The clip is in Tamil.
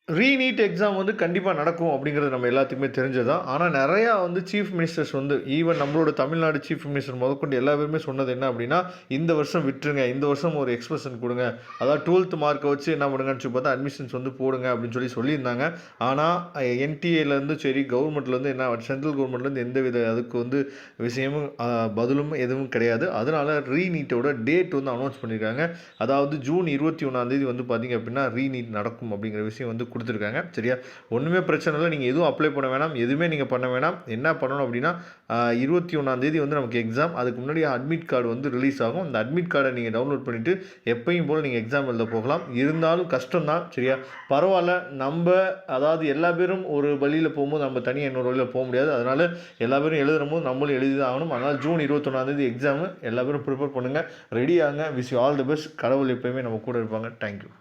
ரீநீட் எக்ஸாம் வந்து கண்டிப்பா நடக்கும் அப்படிங்கிறது நம்ம எல்லாத்துக்குமே தெரிஞ்சது தான். ஆனா நெறையா வந்து சீஃப் மினிஸ்டர்ஸ் வந்து ஈவன் நம்மளோட தமிழ்நாடு சீஃப் மினிஸ்டர் முதற்கொண்டு எல்லா பேருமே சொன்னது என்ன அப்படின்னா, இந்த வருஷம் விட்டுருங்க. இந்த வருஷம் ஒரு எக்ஸ்பிரஷன் குடுங்க. அதாவது 12த் மார்க்க வச்சு என்ன பண்ணுங்கன்னு சொல்லி பார்த்தா, அட்மிஷன்ஸ் வந்து போடுங்க அப்படின்னு சொல்லியிருந்தாங்க. ஆனா என்டிஏலேருந்து சரி, கவர்மெண்ட்லேருந்து என்ன சென்ட்ரல் கவர்மெண்ட்லேருந்து எந்தவித அதுக்கு வந்து விஷயமும் பதிலும் எதுவும் கிடையாது. அதனால ரீநீட்டோட டேட் வந்து அனௌன்ஸ் பண்ணியிருக்காங்க. அதாவது ஜூன் 21ஆம் தேதி வந்து பார்த்தீங்க அப்படின்னா, ரீநீட் நடக்கும் அப்படிங்கிற விஷயம் வந்து கொடுத்துருக்காங்க. சரியா? ஒண்ணுமே பிரச்சனை இல்ல. நீங்க எதுவும் அப்ளை பண்ண வேணாம். எதுவுமே நீங்க பண்ண வேணாம். என்ன பண்ணணும் அப்படின்னா, 21ஆம் தேதி வந்து நமக்கு எக்ஸாம். அதுக்கு முன்னாடி அட்மிட் கார்டு வந்து ரிலீஸ் ஆகும். அந்த அட்மிட் கார்டை நீங்க டவுன்லோட் பண்ணிட்டு, எப்பயும் போல நீங்க எக்ஸாம் எழுத போகலாம். இருந்தாலும் கஷ்டம் தான். சரியா? பரவால்ல. அதாவது எல்லா பேரும் ஒரு வழியில போகும்போது நம்ம தனியா இன்னொரு வழியில போ முடியாது. அதனால எல்லா பேரும் எழுதும்போது நம்மளும் எழுதி தான் ஆகணும். அதனால ஜூன் 21ஆம் தேதி எக்ஸாம். எல்லா பேரும் ப்ரிப்பேர் பண்ணுங்க. ரெடி ஆகுங்க. Wish you all the best. கடவுள் எப்பயுமே நம்ம கூட இருப்பாங்க. Thank you.